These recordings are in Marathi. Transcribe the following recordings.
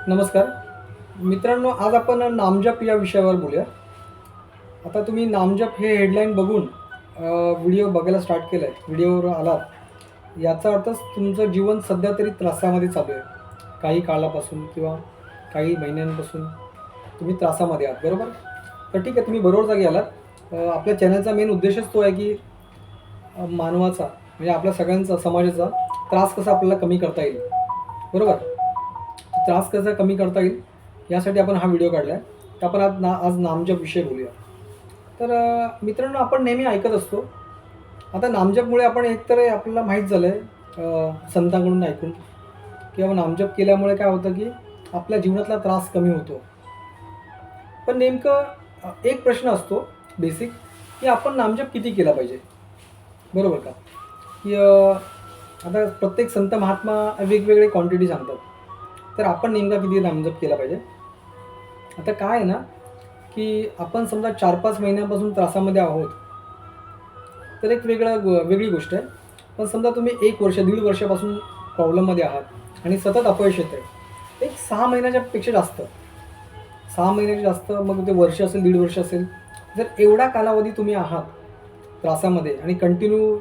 नमस्कार मित्रांनो, आज आपण नामजप या विषयावर बोलूया. आता तुम्ही नामजप हे हेडलाईन बघून व्हिडिओ बघायला स्टार्ट केलं आहे, व्हिडिओवर आलात, याचा अर्थच तुमचं जीवन सध्या तरी त्रासामध्ये चालू आहे. काही काळापासून किंवा काही महिन्यांपासून तुम्ही त्रासामध्ये आहात, बरोबर? तर ठीक आहे, तुम्ही बरोबर जागी आलात. आपल्या चॅनलचा मेन उद्देशच तो आहे की मानवाचा म्हणजे आपल्या सगळ्यांचा, समाजाचा त्रास कसा आपल्याला कमी करता येईल, बरोबर? त्रास कसा कमी करता येईल यासाठी आपण हा व्हिडिओ काढला आहे. तर आपण आज नामजप विषयी बोलूया. तर मित्रांनो, आपण नेहमी ऐकत असतो. आता नामजपमुळे आपण एकतर आपल्याला माहीत झालं आहे संतांकडून ऐकून, किंवा नामजप केल्यामुळे काय होतं की आपल्या जीवनातला त्रास कमी होतो. पण नेमकं एक प्रश्न असतो बेसिक, की आपण नामजप किती केला पाहिजे, बरोबर का? की आता प्रत्येक संत महात्मा वेगवेगळे क्वांटिटी सांगतात. तर आपण नेमका किती नामजप केला पाहिजे? आता काय आहे ना, की आपण समजा 4-5 महिन्यांपासून त्रासामध्ये आहोत, तर एक वेगळी गोष्ट आहे. पण समजा तुम्ही 1 वर्ष, दीड वर्षापासून प्रॉब्लेममध्ये आहात आणि सतत अपयश येतं आहे. एक 6 महिन्याच्या पेक्षा जास्त, 6 महिन्याच्या जास्त, मग ते वर्ष असेल, दीड वर्ष असेल. जर एवढा कालावधी तुम्ही आहात त्रासामध्ये आणि कंटिन्यू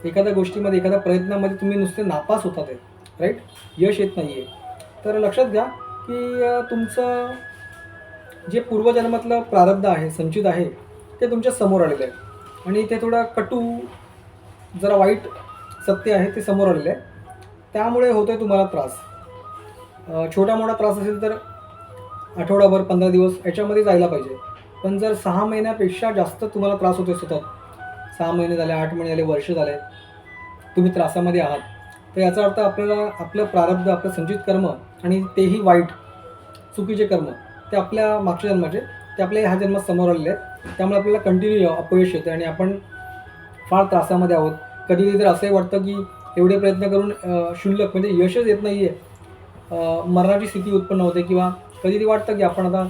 एखाद्या गोष्टीमध्ये, एखाद्या प्रयत्नामध्ये तुम्ही नुसते नापास होतात आहे, राईट? यश येत नाही आहे. तर लक्षात घ्या की तुमचं जे पूर्वजन्मातलं प्रारब्ध आहे, संचित आहे, ते तुमच्या समोर आलेलं आहे आणि ते थोडं कटू, जरा वाईट सत्य आहे ते समोर आलेलं आहे. त्यामुळे होतो आहे तुम्हाला त्रास. छोटा मोठा त्रास असेल तर आठवडाभर, 15 दिवस याच्यामध्ये जायला पाहिजे. पण जर 6 महिन्यापेक्षा जास्त तुम्हाला त्रास होतो आहे सतत, 6 महिने झाले, 8 महिने झाले, वर्ष झाले, तुम्ही त्रासामध्ये आहात, तर याचा अर्थ आपल्याला आपलं प्रारब्ध, आपलं संचित कर्म आणि तेही वाईट, चुकीचे कर्म, ते आपल्या मागच्या जन्माचे, ते आपल्या ह्या जन्मात समोर आलेले आहेत. त्यामुळे आपल्याला कंटिन्यू अपयश येतं आणि आपण फार त्रासामध्ये आहोत. कधी तर असंही वाटतं की एवढे प्रयत्न करून क्षुल्लक म्हणजे यशच येत नाही आहे, मरणाची स्थिती उत्पन्न होते, किंवा कधी वाटतं की आपण आता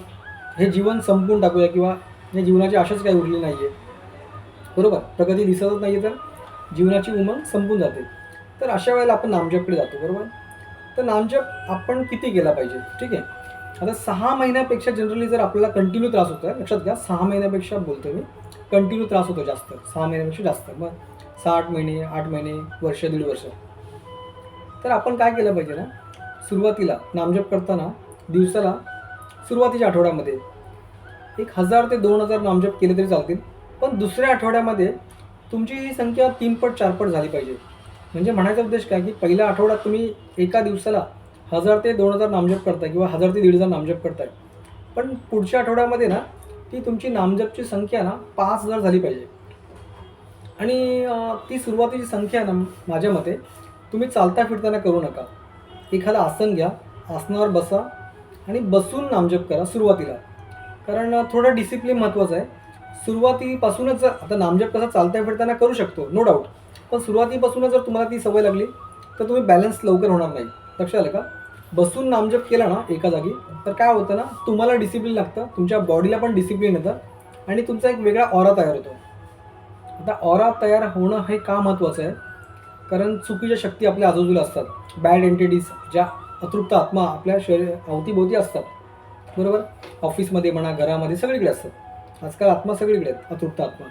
हे जीवन संपवून टाकूया, किंवा या जीवनाची आशाच काही उरली नाही आहे, बरोबर? प्रगती दिसतच नाही आहे, तर जीवनाची उमंग संपून जाते. तर अशा वेळेला आपण नामजपकडे जातो, बरोबर? तर नामजप आपण किती केला पाहिजे? ठीक आहे. आता 6 महिन्यापेक्षा जनरली जर आपल्याला कंटिन्यू त्रास होतो आहे, लक्षात घ्या, 6 महिन्यापेक्षा बोलतो मी, कंटिन्यू त्रास होतो जास्त, 6 महिन्यापेक्षा जास्त, मग 6-8 महिने, 8 महिने, वर्ष, दीड वर्ष, तर आपण काय केलं पाहिजे ना, सुरुवातीला नामजप करताना दिवसाला, सुरुवातीच्या आठवड्यामध्ये 1000 ते 2000 नामजप केले तरी चालतील. पण दुसऱ्या आठवड्यामध्ये तुमची ही संख्या 3 पट 4 पट झाली पाहिजे. म्हणजे म्हणायचा उद्देश काय, की पहिल्या आठवड्यात तुम्ही एका दिवसाला 1000 ते 2000 नामजप करताय, किंवा 1000 ते 1500 नामजप करताय. पण पुढच्या आठवड्यामध्ये ना, ती तुमची नामजपची संख्या ना 5000 झाली पाहिजे. आणि ती सुरुवातीची संख्या ना, माझ्या मते तुम्ही चालता फिरताना करू नका. एखादं आसन घ्या, आसनावर बसा आणि बसून नामजप करा सुरुवातीला. कारण थोडं डिसिप्लिन महत्त्वाचं आहे. सुरुवातीपासूनच जर आता नामजप कसा चालता फिरताना करू शकतो, नो डाऊट. पण सुरुवातीपासूनच जर तुम्हाला ती सवय लागली, तर तुम्ही बॅलन्स लवकर होणार नाही. लक्षात आलं का? बसून नामजप केला ना एका जागी, तर काय होतं ना, तुम्हाला डिसिप्लिन लागतं, तुमच्या बॉडीला पण डिसिप्लिन येतं आणि तुमचा एक वेगळा ऑरा तयार होतो. आता ऑरा तयार होणं हे का महत्त्वाचं आहे? कारण चुकीच्या शक्ती आपल्या आजूबाजूला असतात. बॅड एंटिटीज, ज्या अतृप्त आत्मा आपल्या अवतीभोवती असतात, बरोबर? ऑफिसमध्ये म्हणा, घरामध्ये, सगळीकडे असतात. आजकाल आत्मा सगळीकडे आहेत, अतृप्त आत्मा.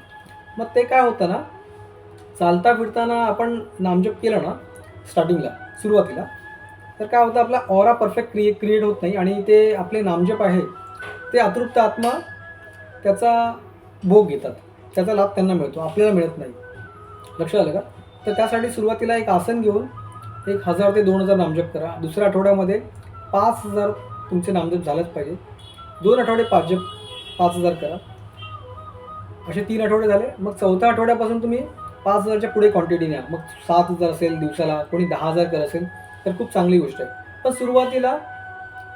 मग ते काय होतं ना, चालता फिरताना आपण नामजप केलं ना स्टार्टिंगला, सुरुवातीला, तर काय होतं, आपला ऑरा परफेक्ट क्रिएट होत नाही आणि ते आपले नामजप आहे ते अतृप्त आत्मा त्याचा भोग घेतात, त्याचा लाभ त्यांना मिळतो, आपल्याला मिळत नाही. लक्षात आलं का? तर त्यासाठी सुरुवातीला एक आसन घेऊन 1000 ते 2000 नामजप करा. दुसऱ्या आठवड्यामध्ये 5000 तुमचे नामजप झालंच पाहिजे. 2 आठवडे 5000 करा. असे 3 आठवडे झाले. मग चौथ्या आठवड्यापासून तुम्ही 5000च्या पुढे क्वांटिटी न्या. मग 7000 असेल दिवसाला, कोणी 10000 करत असेल तर खूप चांगली गोष्ट आहे. पण सुरुवातीला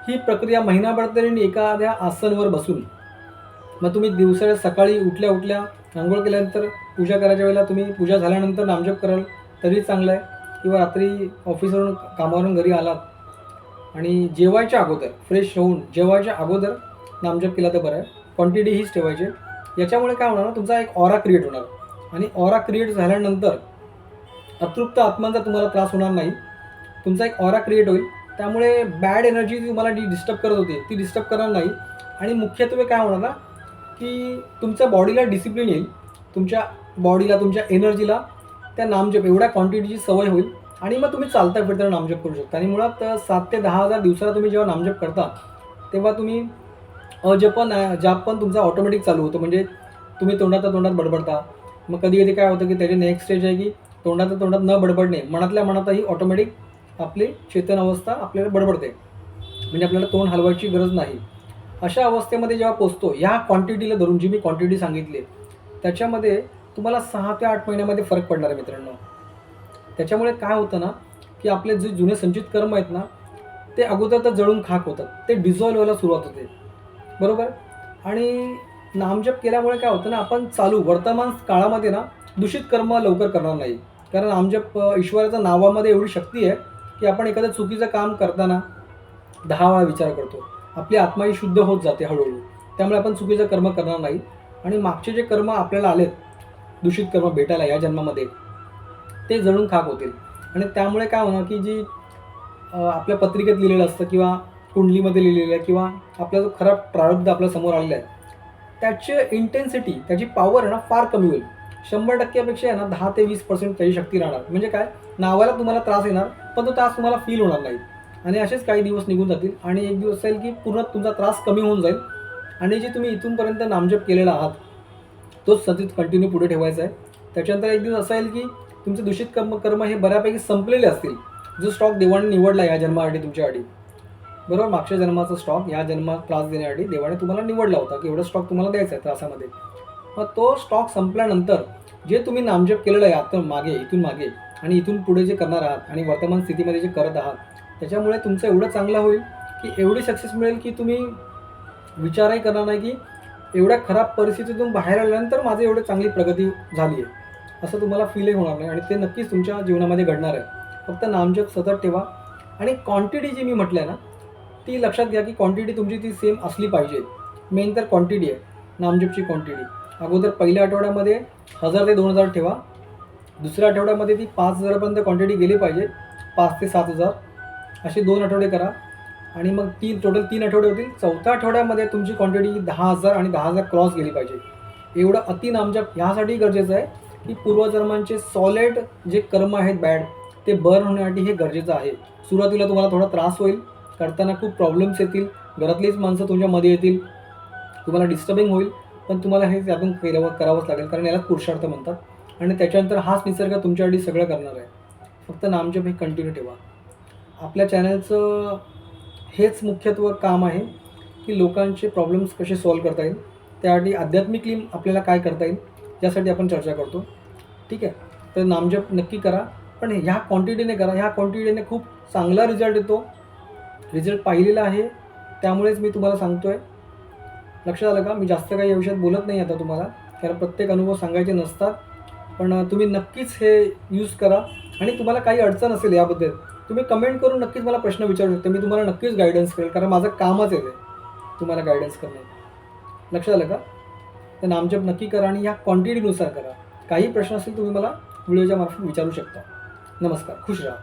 ही प्रक्रिया महिनाभर तरी एखाद्या आसनवर बसून, मग तुम्ही दिवसाला सकाळी उठल्या अंघोळ केल्यानंतर पूजा करायच्या वेळेला तुम्ही पूजा झाल्यानंतर नामजप कराल तरी चांगलं आहे, किंवा रात्री ऑफिसवरून, कामावरून घरी आलात आणि जेवायच्या अगोदर, फ्रेश होऊन जेवायच्या अगोदर नामजप केला तर बरं आहे. क्वांटिटी हीच ठेवायची. याच्यामुळे काय होणार ना, तुमचा एक ऑरा क्रिएट होणार आणि ऑरा क्रिएट झाल्यानंतर अतृप्त आत्मांचा तुम्हाला त्रास होणार नाही. तुमचा एक ऑरा क्रिएट होईल त्यामुळे बॅड एनर्जी तुम्हाला जी डिस्टर्ब करत होती ती डिस्टर्ब करणार नाही. आणि मुख्यत्वे काय होणार ना, की तुमच्या बॉडीला डिसिप्लिन येईल, तुमच्या बॉडीला, तुमच्या एनर्जीला त्या नामजप एवढ्या क्वांटिटीची सवय होईल आणि मग तुम्ही चालता फिरताना नामजप करू शकता. आणि मुळात 7 ते 10,000 दिवसाला तुम्ही जेव्हा नामजप करता तेव्हा तुम्ही अजपन जापन तुमचा ऑटोमॅटिक चालू होतो. म्हणजे तुम्ही तोंडात बडबडता. मग कधी-कधी काय होतं, की त्याची नेक्स्ट स्टेज आहे, की तोंडात न बडबडणे, मनातल्या मनातही ऑटोमॅटिक आपली चेतन अवस्था आपल्याला बडबडते. म्हणजे आपल्याला तोंड हलवायची गरज नाही. अशा अवस्थेमध्ये जेव्हा पोहोचतो, ह्या क्वांटिटीला धरून जी मी क्वांटिटी सांगितली आहे, त्याच्यामध्ये तुम्हाला 6 ते 8 महिन्यामध्ये फरक पडणार आहे मित्रांनो. त्याच्यामुळे काय होतं ना, की आपले जे जुने संचित कर्म आहेत ना, ते अगोदर तर जळून खाक होतात. ते डिझॉल्व्ह व्हायला सुरुवात होते. बरोबर? आणि नामजप केल्यामुळे काय होतं ना, आपण वर्तमान काळामध्ये ना, दूषित कर्म लवकर करणार नाही. कारण नामजप ईश्वराच्या नावामध्ये एवढी शक्ती आहे, की आपण एखादं चुकीचं काम करताना 10 वेळा विचार करतो. आपली आत्माही शुद्ध होत जाते हळू-हळू. त्यामुळे आपण चुकीचं कर्म करणार नाही. आणि मागचे जे कर्म आपल्याला आलेत, दूषित कर्म भेटायला या जन्मामध्ये, ते जळून खाक होतील. आणि त्यामुळे काय होणार, की जी आपल्या पत्रिकेत लिहिलेलं असतं किंवा कुंडलीमध्ये लिहिलेलं आहे किंवा आपला जो खरा प्रारब्ध आपल्या समोर आलेला आहे, त्याची इंटेन्सिटी, त्याची पॉवर आहे ना, फार कमी होईल. 100% पेक्षा आहे ना 10 ते 20% त्याची शक्ती राहणार. म्हणजे काय, नावाला तुम्हाला त्रास येणार, पण तो त्रास तुम्हाला फील होणार नाही. आणि असेच काही दिवस निघून जातील आणि एक दिवस असेल, की पूर्ण तुमचा त्रास कमी होऊन जाईल आणि जे तुम्ही इथूनपर्यंत नामजप केलेला आहात, तोच सतत कंटिन्यू पुढे ठेवायचा आहे. त्याच्यानंतर एक दिवस असा येईल, की तुमचे दूषित कर्म हे बऱ्यापैकी संपलेले असतील. जो स्टॉक देवाने निवडला या जन्मासाठी तुमच्यासाठी, बरोबर, मागच्या जन्माचा स्टॉक या जन्मात त्रास देण्यासाठी देवाने तुम्हाला निवडला होता, की एवढा स्टॉक तुम्हाला द्यायचा आहे त्रासामध्ये. मग तो स्टॉक संपल्यानंतर जे तुम्ही नामजप केलेलं आहे इथून मागे आणि इथून पुढे जे करणार आहात आणि वर्तमान स्थितीमध्ये जे करत आहात, त्याच्यामुळे तुमचं एवढं चांगलं होईल, की एवढी सक्सेस मिळेल, की तुम्ही विचारही करणार नाही, की एवढ्या खराब परिस्थितीतून बाहेर आल्यानंतर माझी एवढी चांगली प्रगती झाली आहे, असं तुम्हाला फीलही होणार नाही. आणि ते नक्कीच तुमच्या जीवनामध्ये घडणार आहे. फक्त नामजप सतत ठेवा. आणि क्वांटिटी जी मी म्हटलं आहे ना, ती लक्षात घ्या, की क्वांटिटी तुमची ती सेम असली पाहिजे. मेन तर क्वांटिटी आहे, नामजपची क्वांटिटी. अगोदर पहिल्या आठवड्यामध्ये 1000 ते 2000 ठेवा. दुसऱ्या आठवड्यामध्ये ती 5000 पर्यंत क्वांटिटी गेली पाहिजे. 5 ते 7000 असे 2 आठवडे करा. आणि मग टोटल 3 आठवडे होतील. चौथ्या आठवड्यामध्ये तुमची क्वांटिटी 10,000 आणि 10,000 क्रॉस गेली पाहिजे. एवढं अति नामजप ह्यासाठी गरजेचं आहे, की पूर्वजन्मांचे सॉलिड जे कर्म आहेत बॅड, ते बर्न होण्यासाठी हे गरजेचं आहे. सुरुवातीला तुम्हाला थोडा त्रास होईल, करताना खूप प्रॉब्लेम्स येतील, घरातलीच माणसं तुमच्यामध्ये येतील, तुम्हाला डिस्टर्बिंग होईल, पण तुम्हाला हे त्यातून करावंच लागेल, कारण याला पुरुषार्थ म्हणतात. आणि त्याच्यानंतर हाच निसर्ग तुमच्यासाठी सगळं करणार आहे. फक्त नामजप हे कंटिन्यू ठेवा. आपल्या चॅनलचं हेच मुख्यत्व काम आहे, की लोकांचे प्रॉब्लेम्स कसे सॉल्व्ह करता येईल, त्यासाठी आध्यात्मिकली आपल्याला काय करता येईल यासाठी आपण चर्चा करतो. ठीक आहे. तर नामजप नक्की करा, पण ह्या क्वांटिटीने करा. ह्या क्वांटिटीने खूप चांगला रिझल्ट येतो. रिझल्ट पाहिलेला आहे, त्यामुळेच मी तुम्हाला सांगतो आहे. लक्षात आलं का? मी जास्त काही या विषयात बोलत नाही आता तुम्हाला, कारण प्रत्येक अनुभव सांगायचे नसतात. पण तुम्ही नक्कीच हे यूज करा. आणि तुम्हाला काही अडचण असेल याबद्दल, तुम्ही कमेंट करून नक्कीच मला प्रश्न विचारू शकता. मी तुम्हाला नक्कीच गाईडन्स करेल, कारण माझं कामच आहे ते, तुम्हाला गाईडन्स करणं. लक्षात आलं का? तर नामजप नक्की करा आणि ह्या क्वांटिटीनुसार करा. काही प्रश्न असेल तुम्ही मला व्हिडिओच्या मार्फत विचारू शकता. नमस्कार. खुश राहा.